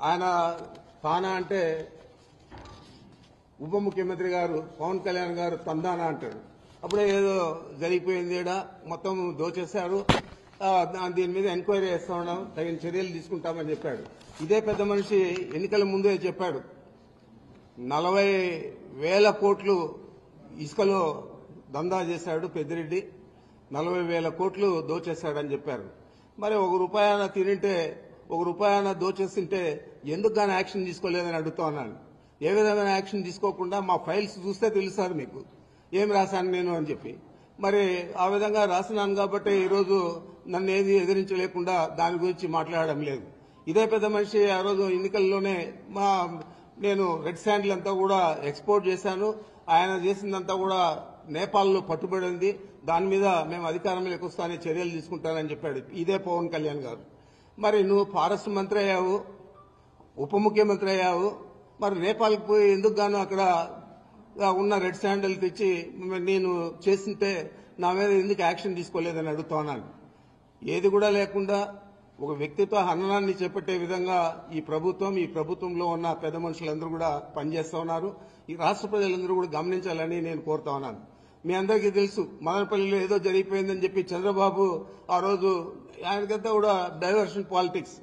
ఆయన తానా అంటే ఉప ముఖ్యమంత్రి గారు పవన్ కళ్యాణ్ గారు తందానా అంటాడు. అప్పుడే ఏదో జరిగిపోయింది, మొత్తం దోచేశారు, దీని మీద ఎంక్వైరీ చేస్తా ఉన్నాం, తగిన చర్యలు తీసుకుంటామని చెప్పాడు. ఇదే పెద్ద మనిషి ఎన్నికల ముందే చెప్పాడు 40,000 కోట్లు ఇసుకలో దందా చేశాడు పెద్దిరెడ్డి, 40,000 కోట్లు దోచేశాడని చెప్పారు. మరి ₹1 తినింటే ₹1 దోచేస్తుంటే ఎందుకు గానీ యాక్షన్ తీసుకోలేదని అడుగుతా ఉన్నాను. ఏ విధమైన యాక్షన్ తీసుకోకుండా మా ఫైల్స్ చూస్తే తెలుస్తారు మీకు ఏం రాశాను నేను అని చెప్పి. మరి ఆ విధంగా రాసినాను కాబట్టి ఈరోజు నన్ను ఏది ఎదిరించలేకుండా దాని గురించి మాట్లాడడం లేదు. ఇదే పెద్ద మనిషి ఆ రోజు ఎన్నికల్లోనే నేను రెడ్ శాండిల్ అంతా కూడా ఎక్స్పోర్ట్ చేశాను, ఆయన చేసిందంతా కూడా నేపాల్లో పట్టుబడింది, దాని మీద మేము అధికారంలోకి వస్తానే చర్యలు తీసుకుంటానని చెప్పాడు ఇదే పవన్ కళ్యాణ్ గారు. మరి నువ్వు ఫారెస్ట్ మంత్రి అయ్యావు, ఉప ముఖ్యమంత్రి అయ్యావు, మరి నేపాల్కి పోయి ఎందుకు గాను అక్కడ ఉన్న రెడ్ శాండిల్ తెచ్చి నేను చేస్తుంటే నా మీద ఎందుకు యాక్షన్ తీసుకోలేదని అడుగుతా ఉన్నాను. ఏది కూడా లేకుండా ఒక వ్యక్తిత్వ హననాన్ని చేపట్టే విధంగా ఈ ప్రభుత్వంలో ఉన్న పెద్ద మనుషులందరూ కూడా పనిచేస్తా ఉన్నారు. ఈ రాష్ట్ర ప్రజలందరూ కూడా గమనించాలని నేను కోరుతా ఉన్నాను. మీ అందరికీ తెలుసు మదనపల్లిలో ఏదో జరిగిపోయిందని చెప్పి చంద్రబాబు ఆ రోజు ఆయనకంతా కూడా డైవర్షన్ పాలిటిక్స్,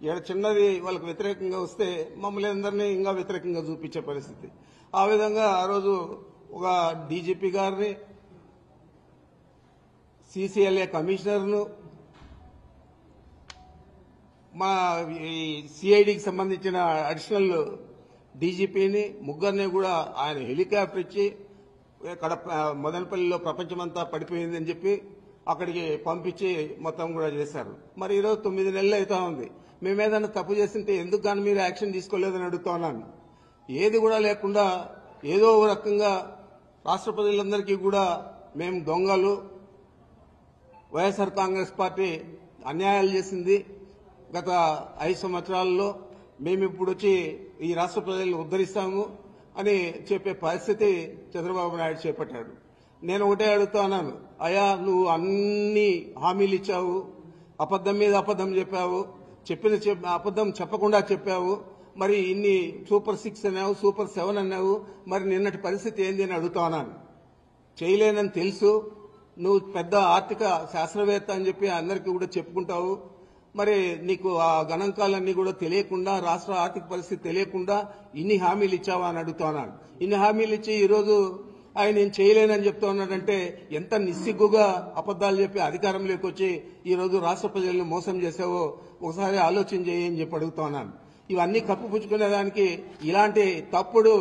ఇక్కడ చిన్నది వాళ్ళకు వ్యతిరేకంగా వస్తే మమ్మల్ని అందరినీ ఇంకా వ్యతిరేకంగా చూపించే పరిస్థితి. ఆ విధంగా ఆ రోజు ఒక డీజీపీ గారిని, సీసీఎల్ఏ కమిషనర్ను, మా సిఐడికి సంబంధించిన అడిషనల్ డీజీపీని ముగ్గురిని కూడా ఆయన హెలికాప్టర్ ఇచ్చి మదనపల్లిలో ప్రపంచమంతా పడిపోయిందని చెప్పి అక్కడికి పంపించి మొత్తం కూడా చేశారు. మరి ఈరోజు 9 నెలలు అవుతా ఉంది. మేమేదన్నా తప్పు చేస్తుంటే ఎందుకు కానీ మీరు యాక్షన్ తీసుకోలేదని అడుగుతా ఉన్నాను. ఏది కూడా లేకుండా ఏదో రకంగా రాష్ట్ర ప్రజలందరికీ కూడా మేము దొంగలు, వైఎస్ఆర్ కాంగ్రెస్ పార్టీ అన్యాయాలు చేసింది గత 5 సంవత్సరాల్లో, మేము ఇప్పుడు వచ్చి ఈ రాష్ట్ర ప్రజలను ఉద్ధరిస్తాము అని చెప్పే పరిస్థితి చంద్రబాబు నాయుడు చేపట్టాడు. నేను ఒకటే అడుగుతా ఉన్నాను, అయ్యా నువ్వు అన్ని హామీలు ఇచ్చావు, అబద్దం మీద అబద్దం చెప్పావు, అబద్దం చెప్పకుండా చెప్పావు, మరి ఇన్ని సూపర్ 6 అన్నావు, సూపర్ 7 అన్నావు, మరి నిన్నటి పరిస్థితి ఏంది అని అడుగుతా ఉన్నాను. చేయలేనని తెలుసు, నువ్వు పెద్ద ఆర్థిక శాస్త్రవేత్త అని చెప్పి అందరికీ కూడా చెప్పుకుంటావు, మరి నీకు ఆ గణాంకాలన్నీ కూడా తెలియకుండా, రాష్ట్ర ఆర్థిక పరిస్థితి తెలియకుండా ఇన్ని హామీలు ఇచ్చావా అని అడుగుతా ఉన్నాను. ఇన్ని హామీలు ఇచ్చి ఈరోజు ఆయన నేను చేయలేనని చెప్తా ఉన్నాడంటే ఎంత నిస్సిగ్గుగా అబద్దాలు చెప్పి అధికారంలోకి వచ్చి ఈరోజు రాష్ట్ర ప్రజలను మోసం చేసావో ఒకసారి ఆలోచన చేయని చెప్పి అడుగుతా ఉన్నాను. ఇవన్నీ కప్పుపుచ్చుకునేదానికి ఇలాంటి తప్పుడు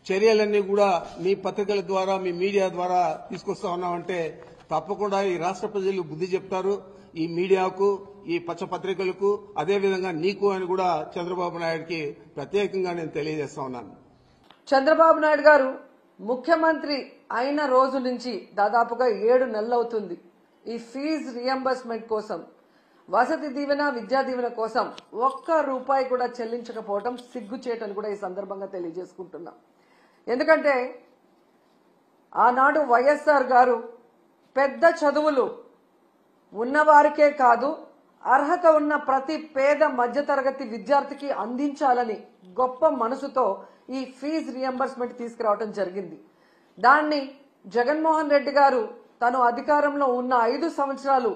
చర్యలన్నీ కూడా మీ పత్రికల ద్వారా, మీ మీడియా ద్వారా తీసుకొస్తా ఉన్నామంటే తప్పకుండా ఈ రాష్ట్ర ప్రజలు బుద్ధి చెప్తారు. ఈ మీడియాకు, ఈ పత్రికలకు, అదేవిధంగా నీకు అని కూడా చంద్రబాబు నాయుడుకి ప్రత్యేకంగా నేను తెలియజేస్తా ఉన్నాను. చంద్రబాబు నాయుడు గారు ముఖ్యమంత్రి అయిన రోజు నుంచి దాదాపుగా 7 నెలలు అవుతుంది. ఈ ఫీజు రియంబర్స్మెంట్ కోసం, వసతి దీవెన, విద్యా దీవెన కోసం ₹1 కూడా చెల్లించకపోవడం సిగ్గుచేటని కూడా ఈ సందర్భంగా తెలియజేసుకుంటున్నా. ఎందుకంటే ఆనాడు వైఎస్ఆర్ గారు పెద్ద చదువులు ఉన్నవారికే కాదు, అర్హత ఉన్న ప్రతి పేద మధ్యతరగతి విద్యార్థికి అందించాలని గొప్ప మనసుతో ఈ ఫీజు రియంబర్స్మెంట్ తీసుకురావడం జరిగింది. దాన్ని జగన్మోహన్ రెడ్డి గారు తను అధికారంలో ఉన్న 5 సంవత్సరాలు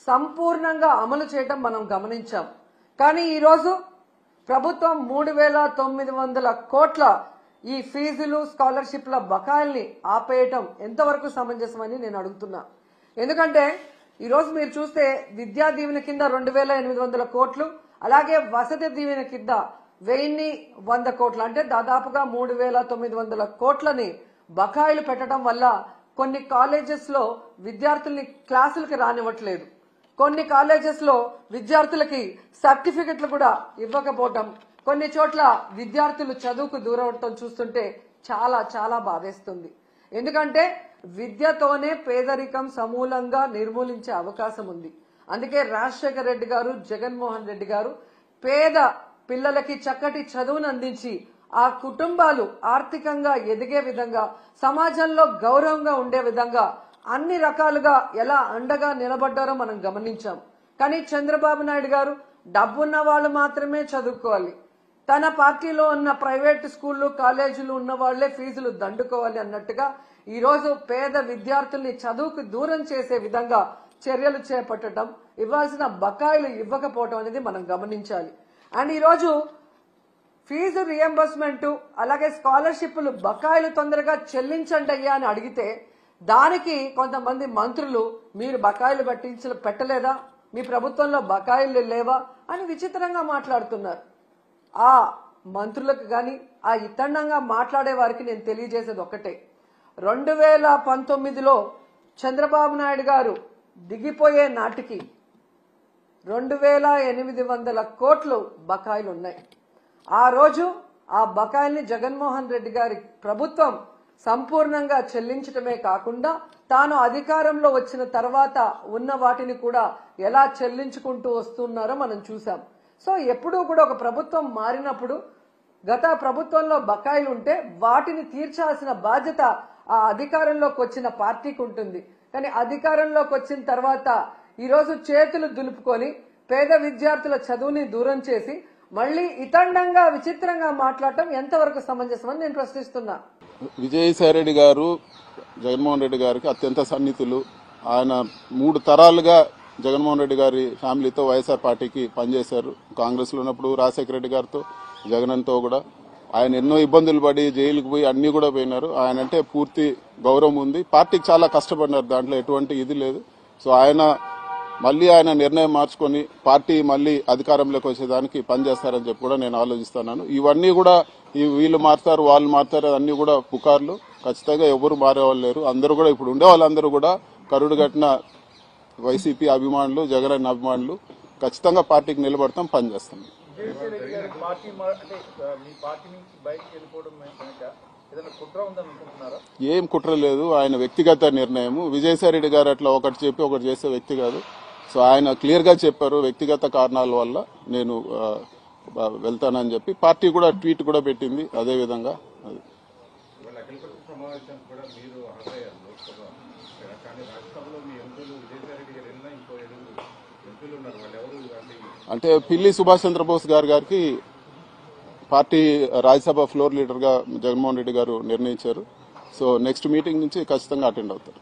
సంపూర్ణంగా అమలు చేయడం మనం గమనించాం. కానీ ఈరోజు ప్రభుత్వం 3,900 కోట్ల ఈ ఫీజులు, స్కాలర్షిప్ల బకాయిల్ని ఆపేయటం ఎంతవరకు సమంజసమని నేను అడుగుతున్నా. ఎందుకంటే ఈరోజు మీరు చూస్తే విద్యా దీవెన కింద 2,800 కోట్లు, అలాగే వసతి దీవెన కింద 1,100 కోట్లు, అంటే దాదాపుగా 3,900 కోట్లని బకాయిలు పెట్టడం వల్ల కొన్ని కాలేజెస్ లో విద్యార్థుల్ని క్లాసులకి రానివ్వట్లేదు, కొన్ని కాలేజెస్ లో విద్యార్థులకి సర్టిఫికెట్లు కూడా ఇవ్వకపోవటం, కొన్ని చోట్ల విద్యార్థులు చదువుకు దూరం అవటం చూస్తుంటే చాలా చాలా బాధేస్తుంది. ఎందుకంటే విద్యతోనే పేదరికం సమూలంగా నిర్మూలించే అవకాశం ఉంది. అందుకే రాజశేఖర రెడ్డి గారు, జగన్మోహన్ రెడ్డి గారు పేద పిల్లలకి చక్కటి చదువును అందించి ఆ కుటుంబాలు ఆర్థికంగా ఎదిగే విధంగా, సమాజంలో గౌరవంగా ఉండే విధంగా అన్ని రకాలుగా ఎలా అండగా నిలబడ్డారో మనం గమనించాం. కానీ చంద్రబాబు నాయుడు గారు డబ్బున్న వాళ్ళు మాత్రమే చదువుకోవాలి, తన పార్టీలో ఉన్న ప్రైవేట్ స్కూళ్ళు కాలేజీలు ఉన్న వాళ్లే ఫీజులు దండుకోవాలి అన్నట్టుగా ఈరోజు పేద విద్యార్థుల్ని చదువుకు దూరం చేసే విధంగా చర్యలు చేపట్టడం, ఇవ్వాల్సిన బకాయిలు ఇవ్వకపోవడం అనేది మనం గమనించాలి. అండ్ ఈరోజు ఫీజు రియంబర్స్మెంట్ అలాగే స్కాలర్షిప్లు బకాయిలు తొందరగా చెల్లించండి అయ్యా అని అడిగితే దానికి కొంతమంది మంత్రులు మీరు బకాయిలు పెట్టలేదా, మీ ప్రభుత్వంలో బకాయిలు లేవా అని విచిత్రంగా మాట్లాడుతున్నారు. ఆ మంత్రులకు గాని ఆ ఇతండంగా మాట్లాడే వారికి నేను తెలియజేసేది ఒక్కటే, 2019లో చంద్రబాబు నాయుడు గారు దిగిపోయే నాటికి 2800 కోట్లు బకాయిలు ఉన్నాయి. ఆ రోజు ఆ బకాయిల్ని జగన్మోహన్ రెడ్డి గారి ప్రభుత్వం సంపూర్ణంగా చెల్లించటమే కాకుండా తాను అధికారంలో వచ్చిన తర్వాత ఉన్న వాటిని కూడా ఎలా చెల్లించుకుంటూ వస్తున్నారో మనం చూసాం. సో ఎప్పుడూ కూడా ఒక ప్రభుత్వం మారినప్పుడు గత ప్రభుత్వంలో బకాయిలు ఉంటే వాటిని తీర్చాల్సిన బాధ్యత ఆ అధికారంలోకి వచ్చిన పార్టీకి ఉంటుంది. కానీ అధికారంలోకి వచ్చిన తర్వాత ఈరోజు చేతులు దులుపుకొని పేద విద్యార్థుల చదువుని దూరం చేసి మళ్ళీ ఇతండంగా విచిత్రంగా మాట్లాడటం ఎంతవరకు సమంజసమని నేను ప్రశ్నిస్తున్నా. విజయసాయిరెడ్డి గారు జగన్మోహన్ రెడ్డి గారికి అత్యంత సన్నిహితులు. ఆయన 3 తరాలుగా జగన్మోహన్ రెడ్డి గారి ఫ్యామిలీతో వైఎస్ఆర్ పార్టీకి పనిచేశారు. కాంగ్రెస్ లో ఉన్నప్పుడు రాజశేఖర రెడ్డి గారితో, జగన్తో కూడా ఆయన ఎన్నో ఇబ్బందులు పడి జైలుకు పోయి అన్ని కూడా పోయినారు. ఆయన అంటే పూర్తి గౌరవం ఉంది. పార్టీకి చాలా కష్టపడినారు, దాంట్లో ఎటువంటి ఇది లేదు. సో ఆయన నిర్ణయం మార్చుకొని పార్టీ మళ్ళీ అధికారంలోకి వచ్చేదానికి పనిచేస్తారని చెప్పి కూడా నేను ఆలోచిస్తున్నాను. ఇవన్నీ కూడా వీళ్ళు మారుతారు వాళ్ళు మారుతారు అన్ని కూడా పుకార్లు. ఖచ్చితంగా ఎవరు మారేవాళ్ళు లేరు. అందరూ కూడా ఇప్పుడు ఉండే వాళ్ళందరూ కూడా కరుడు కట్టిన వైసీపీ అభిమానులు, జగన్ అభిమానులు. ఖచ్చితంగా పార్టీకి నిలబడతాం, పనిచేస్తాం. ఏం కుట్ర లేదు, ఆయన వ్యక్తిగత నిర్ణయం. విజయసాయిరెడ్డి గారు అట్లా ఒకటి చెప్పి ఒకటి చేసే వ్యక్తి కాదు. సో ఆయన క్లియర్ గా చెప్పారు, వ్యక్తిగత కారణాల వల్ల నేను వెళ్తానని చెప్పి. పార్టీ కూడా ట్వీట్ కూడా పెట్టింది అదే విధంగా. అంటే పిల్లి సుభాష్ చంద్రబోస్ గారికి పార్టీ రాజ్యసభ ఫ్లోర్ లీడర్ గా జగన్మోహన్ రెడ్డి గారు నిర్ణయించారు. సో నెక్స్ట్ మీటింగ్ నుంచి ఖచ్చితంగా అటెండ్ అవుతారు.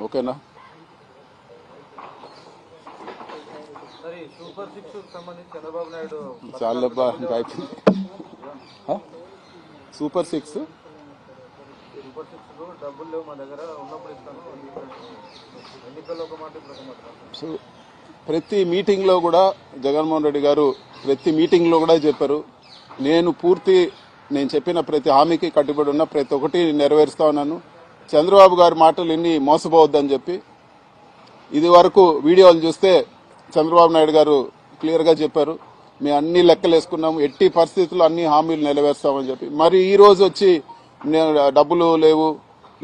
ఓకేనా? చాలా బాగా అయిపోయింది. సూపర్ 6 సో ప్రతి మీటింగ్ లో కూడా జగన్మోహన్ రెడ్డి గారు ప్రతి మీటింగ్ లో కూడా చెప్పారు, నేను చెప్పిన ప్రతి హామీకి కట్టుబడి ఉన్న ప్రతి ఒక్కటి నెరవేరుస్తా ఉన్నాను. చంద్రబాబు గారి మాటలు ఇన్ని మోసపోవద్దని చెప్పి ఇది వరకు వీడియోలు చూస్తే చంద్రబాబు నాయుడు గారు క్లియర్ గా చెప్పారు, మేము అన్ని లెక్కలు వేసుకున్నాము, ఎట్టి పరిస్థితుల్లో అన్ని హామీలు నెరవేరుస్తామని చెప్పి. మరి ఈ రోజు వచ్చి డబ్బులు లేవు,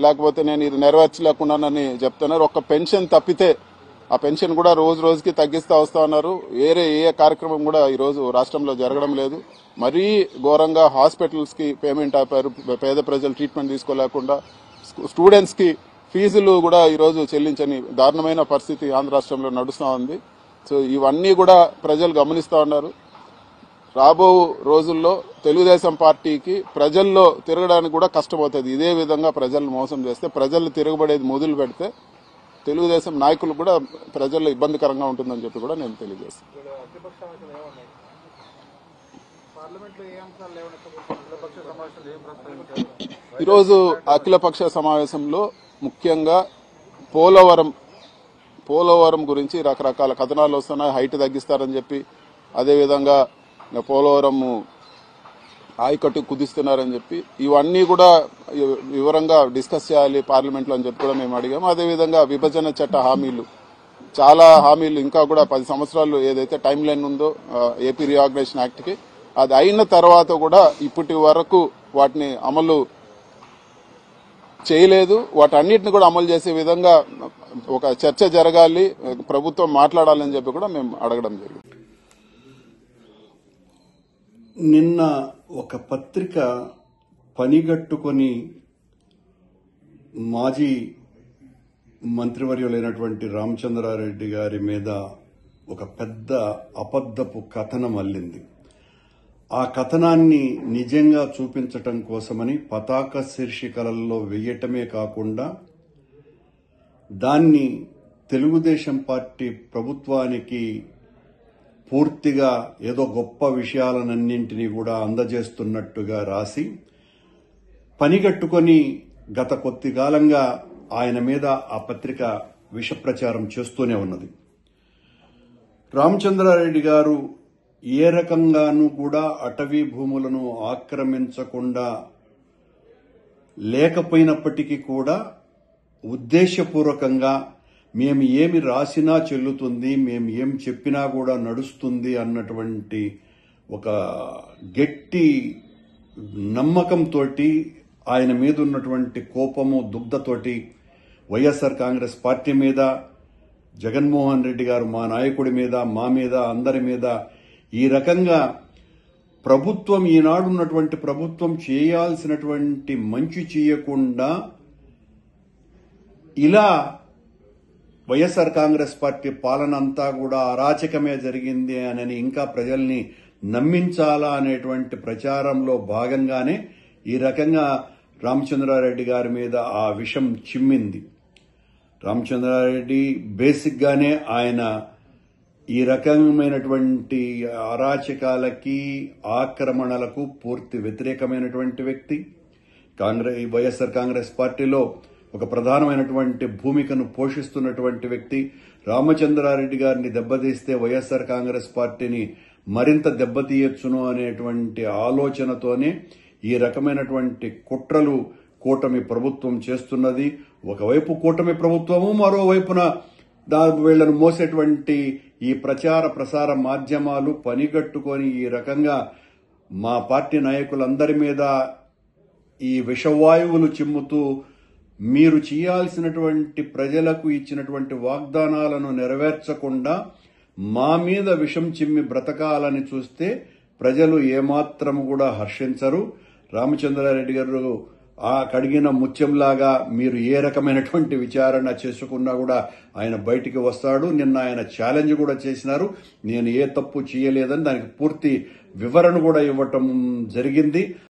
లేకపోతే నేను ఇది నెరవేర్చలేకున్నానని చెప్తున్నారు. ఒక్క పెన్షన్ తప్పితే ఆ పెన్షన్ కూడా రోజు రోజుకి తగ్గిస్తా వస్తా ఉన్నారు. వేరే ఏ కార్యక్రమం కూడా ఈ రోజు రాష్ట్రంలో జరగడం లేదు. మరీ ఘోరంగా హాస్పిటల్స్ కి పేమెంట్ ఆపారు, పేద ప్రజలు ట్రీట్మెంట్ తీసుకోలేకుండా. స్టూడెంట్స్ కి ఫీజులు కూడా ఈ రోజు చెల్లించని దారుణమైన పరిస్థితి ఆంధ్ర రాష్ట్రంలో నడుస్తా ఉంది. సో ఇవన్నీ కూడా ప్రజలు గమనిస్తా ఉన్నారు. రాబో రోజుల్లో తెలుగుదేశం పార్టీకి ప్రజల్లో తిరగడానికి కూడా కష్టమవుతుంది. ఇదే విధంగా ప్రజలను మోసం చేస్తే, ప్రజలు తిరగబడేది మొదలు పెడితే తెలుగుదేశం నాయకులు కూడా ప్రజల్లో ఇబ్బందికరంగా ఉంటుందని చెప్పి కూడా నేను తెలియజేస్తాను. ఈరోజు అఖిలపక్ష సమావేశంలో ముఖ్యంగా పోలవరం గురించి రకరకాల కథనాలు వస్తున్నాయి. హైట్ తగ్గిస్తారని చెప్పి, అదేవిధంగా పోలవరం ఆయకట్టు కుదిస్తున్నారని చెప్పి, ఇవన్నీ కూడా వివరంగా డిస్కస్ చేయాలి పార్లమెంట్లో అని చెప్పి కూడా మేము అడిగాము. అదేవిధంగా విభజన చట్ట హామీలు, చాలా హామీలు ఇంకా కూడా 10 సంవత్సరాలు ఏదైతే టైం లైన్ ఉందో ఏపీ రీఆర్గనైజేషన్ యాక్ట్ కి, అది అయిన తర్వాత కూడా ఇప్పటి వరకు వాటిని అమలు చేయలేదు. వాటన్నిటిని కూడా అమలు చేసే విధంగా ఒక చర్చ జరగాలి, ప్రభుత్వం మాట్లాడాలని చెప్పి కూడా మేము అడగడం జరిగింది. నిన్న ఒక పత్రిక పనిగట్టుకొని మాజీ మంత్రివర్యులైనటువంటి రామచంద్రారెడ్డి గారి మీద ఒక పెద్ద అబద్ధపు కథనం అల్లింది. ఆ కథనాన్ని నిజంగా చూపించటం కోసమని పతాక శీర్షికలలో వేయటమే కాకుండా దాన్ని తెలుగుదేశం పార్టీ ప్రభుత్వానికి పూర్తిగా ఏదో గొప్ప విషయాలన్నింటినీ కూడా అందజేస్తున్నట్టుగా రాసి పనిగట్టుకొని గత కొద్ది కాలంగా ఆయన మీద ఆ పత్రిక విష ప్రచారం చేస్తూనే ఉన్నది. రామచంద్రారెడ్డి గారు ఏ రకంగానూ కూడా అటవీ భూములను ఆక్రమించకుండా లేకపోయినప్పటికీ కూడా ఉద్దేశపూర్వకంగా మేము ఏమి రాసినా చెల్లుతుంది, మేము ఏం చెప్పినా కూడా నడుస్తుంది అన్నటువంటి ఒక గట్టి నమ్మకంతో ఆయన మీద ఉన్నటువంటి కోపము దుగ్ధతోటి వైఎస్ఆర్ కాంగ్రెస్ పార్టీ మీద, జగన్మోహన్ రెడ్డి గారు మా నాయకుడి మీద, మా మీద, అందరి మీద ఈ రకంగా ప్రభుత్వం ఈనాడున్నటువంటి ప్రభుత్వం చేయాల్సినటువంటి మంచి చేయకుండా ఇలా వైఎస్ఆర్ కాంగ్రెస్ పార్టీ పాలన అంతా కూడా అరాచకమే జరిగింది అని ఇంకా ప్రజల్ని నమ్మించాలా అనేటువంటి ప్రచారంలో భాగంగానే ఈ రకంగా రామచంద్రారెడ్డి గారి మీద ఆ విషం చిమ్మింది. రామచంద్రారెడ్డి బేసిక్ గానే ఆయన ఈ రకమైనటువంటి అరాచకాలకి, ఆక్రమణలకు పూర్తి వ్యతిరేకమైనటువంటి వ్యక్తి. వైఎస్ఆర్ కాంగ్రెస్ పార్టీలో ఒక ప్రధానమైనటువంటి భూమికను పోషిస్తున్నటువంటి వ్యక్తి. రామచంద్రారెడ్డి గారిని దెబ్బతీస్తే వైఎస్ఆర్ కాంగ్రెస్ పార్టీని మరింత దెబ్బతీయొచ్చును అనేటువంటి ఆలోచనతోనే ఈ రకమైనటువంటి కుట్రలు కూటమి ప్రభుత్వం చేస్తున్నది. ఒకవైపు కూటమి ప్రభుత్వము, మరోవైపున వీళ్లను మోసేటువంటి ఈ ప్రచార ప్రసార మాధ్యమాలు పనిగట్టుకొని ఈ రకంగా మా పార్టీ నాయకులందరి మీద ఈ విషవాయువులు చిమ్ముతూ మీరు చేయాల్సినటువంటి ప్రజలకు ఇచ్చినటువంటి వాగ్దానాలను నెరవేర్చకుండా మా మీద విషం చిమ్మి బ్రతకాలని చూస్తే ప్రజలు ఏమాత్రం కూడా హర్షించరు. రామచంద్రారెడ్డి గారు ఆ కడిగిన ముత్యంలాగా మీరు ఏ రకమైనటువంటి విచారణ చేసుకున్నా కూడా ఆయన బయటికి వస్తాడు. నిన్న ఆయన ఛాలెంజ్ కూడా చేసినారు, నేను ఏ తప్పు చేయలేదని. దానికి పూర్తి వివరణ కూడా ఇవ్వటం జరిగింది.